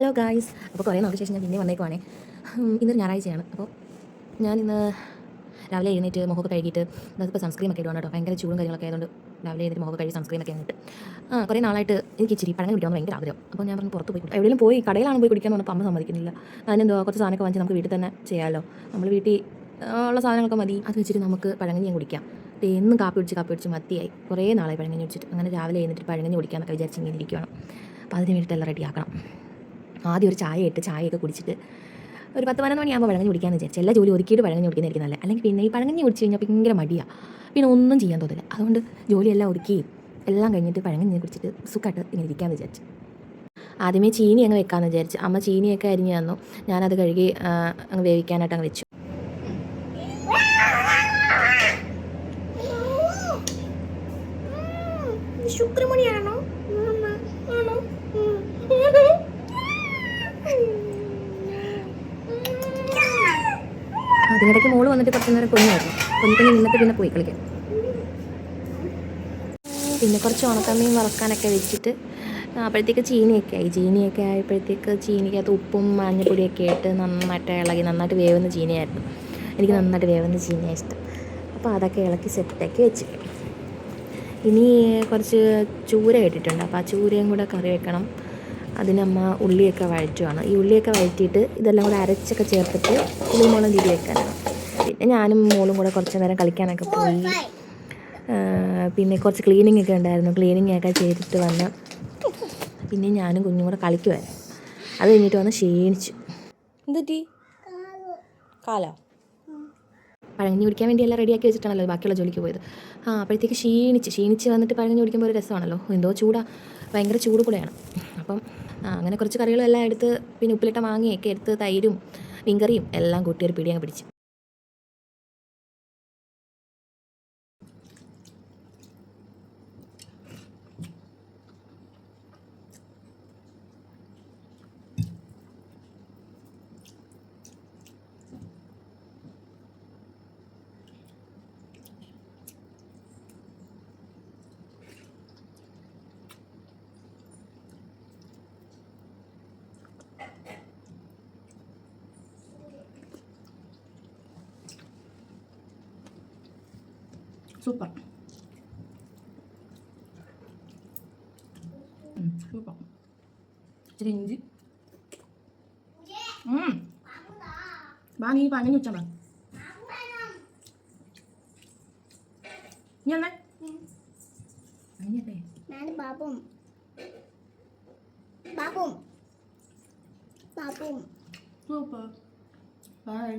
Hello guys, അപ്പോൾ കുറേ നാൾക്ക് ശേഷം ഞാൻ പിന്നെ വന്നേക്കുവാണേ. ഇന്നൊരു ഞായറാഴ്ചയാണ്. അപ്പോൾ ഞാനിന്ന് രാവിലെ എഴുന്നേറ്റ് മുഖമൊക്കെ കഴുകിയിട്ട് ഇപ്പോൾ സൺസ്ക്രീൻ ഒക്കെ ഇടുവാണ് കേട്ടോ. ഭയങ്കര ചൂടും കാര്യങ്ങളൊക്കെ ആയതുകൊണ്ട് രാവിലെ എഴുന്നേറ്റ് മുഖമൊക്കെ കഴുകി സൺസ്ക്രീൻ ഒക്കെ ഇട്ട് കുറേ നാളായിട്ട് എനിക്ക് ഇച്ചിരി പഴങ്ങൾ കുടിക്കാമെന്ന് ഭയങ്കര ആഗ്രഹം. അപ്പോൾ ഞാൻ പറഞ്ഞു പുറത്ത് പോയി കുടിക്കാം. എവിടെയെങ്കിലും പോയി കടയിലാണ് പോയി കുടിക്കാമെന്ന് പറഞ്ഞപ്പോൾ അമ്മ സമ്മതിക്കുന്നില്ല. അതിനെന്തോ കുറച്ച് സാധനമൊക്കെ വാങ്ങിച്ച് നമുക്ക് വീട്ടിൽ തന്നെ ചെയ്യാമല്ലോ. നമ്മൾ വീട്ടിൽ ഉള്ള സാധനങ്ങളൊക്കെ മതി, അത് വെച്ചിട്ട് നമുക്ക് പഴങ്കഞ്ഞി കുടിക്കാം. എന്നും കാപ്പി പിടിച്ച് മത്തിയായി. കുറേ നാളായി പഴങ്കഞ്ഞി കുടിച്ചിട്ട്. അങ്ങനെ രാവിലെ എഴുന്നേറ്റ് പഴങ്കഞ്ഞി കുടിക്കാമെന്നൊക്കെ വിചാരിച്ച് ഇങ്ങനെ ഇരിക്കുകയാണ്. അപ്പോൾ അതിന് വേണ്ടിയിട്ട് എല്ലാം റെഡിയാക്കണം. ആദ്യം ഒരു ചായയൊക്കെ കുടിച്ചിട്ട് ഒരു 10-11 മണിയാകുമ്പോൾ പഴങ്കഞ്ഞി കുടിക്കാമെന്ന് വിചാരിച്ചു. എല്ലാ ജോലി ഒതുക്കിയിട്ട് പഴങ്കഞ്ഞി കുടിക്കുന്നതായിരിക്കും നല്ലത്. അല്ലെങ്കിൽ പിന്നെ ഈ പഴങ്കഞ്ഞി കുടിച്ച് കഴിഞ്ഞാൽ ഭയങ്കര മടിയാണ്, പിന്നെ ഒന്നും ചെയ്യാൻ തോന്നില്ല. അതുകൊണ്ട് ജോലിയെല്ലാം ഒതുക്കി എല്ലാം കഴിഞ്ഞിട്ട് പഴങ്കഞ്ഞി കുടിച്ചിട്ട് സുഖമായിട്ട് ഇങ്ങനെ ഇരിക്കാമെന്ന് വിചാരിച്ചു. ആദ്യമേ ചീനി അങ്ങ് വെക്കാമെന്ന് വിചാരിച്ചു. അമ്മ ചീനിയൊക്കെ അരിഞ്ഞ് തന്നു. ഞാനത് കഴുകി അങ്ങ് വേവിക്കാനായിട്ട് അങ്ങ് വെച്ചു. ശുക്രമണിയാണോ? അതിനിടയ്ക്ക് മോള് വന്നിട്ട് കുറച്ച് നേരം കുഞ്ഞായിരുന്നു. കുഞ്ഞിട്ട് നിന്നിട്ട് പിന്നെ പോയി കളിക്കാൻ. പിന്നെ കുറച്ച് ഉണക്കമ്മീൻ വറക്കാനൊക്കെ വെച്ചിട്ട് അപ്പോഴത്തേക്ക് ചീനിയൊക്കെ ആയപ്പോഴത്തേക്ക് ചീനിക്കകത്ത് ഉപ്പും മഞ്ഞപ്പൊടിയൊക്കെ ഇട്ട് നന്നായിട്ട് ഇളകി നന്നായിട്ട് വേവുന്ന ചീനിയായിരുന്നു. എനിക്ക് നന്നായിട്ട് വേവുന്ന ചീനിയാണ് ഇഷ്ടം. അപ്പോൾ അതൊക്കെ ഇളക്കി സെറ്റാക്കി വെച്ച്. ഇനി കുറച്ച് ചൂര ഇട്ടിട്ടുണ്ട്. അപ്പോൾ ആ ചൂരയും കൂടെ കറി വെക്കണം. അതിനമ്മ ഉള്ളിയൊക്കെ വഴറ്റുവാണ്. ഈ ഉള്ളിയൊക്കെ വഴറ്റിയിട്ട് ഇതെല്ലാം കൂടെ അരച്ചൊക്കെ ചേർത്തിട്ട് പുളിമുളക് തിരി വെക്കാനാണ്. പിന്നെ ഞാനും മോളും കൂടെ കുറച്ച് നേരം കളിക്കാനൊക്കെ പോയി. പിന്നെ കുറച്ച് ക്ലീനിങ് ഒക്കെ ഉണ്ടായിരുന്നു. ക്ലീനിങ് ഒക്കെ ചെയ്തിട്ട് വന്ന് പിന്നെ ഞാനും കുഞ്ഞും കൂടെ കളിക്കുമായിരുന്നു. അത് കഴിഞ്ഞിട്ട് വന്ന് ക്ഷീണിച്ചു. എന്തുറ്റി കാലോ പഴങ്കഞ്ഞി കുടിക്കാൻ വേണ്ടി എല്ലാം റെഡിയാക്കി വെച്ചിട്ടാണല്ലോ ബാക്കിയുള്ള ജോലിക്ക് പോയത്. അപ്പോഴത്തേക്ക് ക്ഷീണിച്ച് വന്നിട്ട് പഴങ്കഞ്ഞി കുടിക്കുമ്പോൾ ഒരു രസമാണല്ലോ. എന്തോ ഭയങ്കര ചൂട് കൂടെയാണ്. അപ്പം അങ്ങനെ കുറച്ച് കറികളും എല്ലാം എടുത്ത് പിന്നെ ഉപ്പിലിട്ട മാങ്ങയൊക്കെ എടുത്ത് തൈരും മീൻകറിയും എല്ലാം കൂട്ടി ഒരു പിടി അങ്ങ് പിടിച്ച്. Super super. ഇച്ചിരി ഇഞ്ചി നീ പഴങ്കഞ്ഞി വെച്ചാൽ മതി. സൂപ്പർ. ബൈ.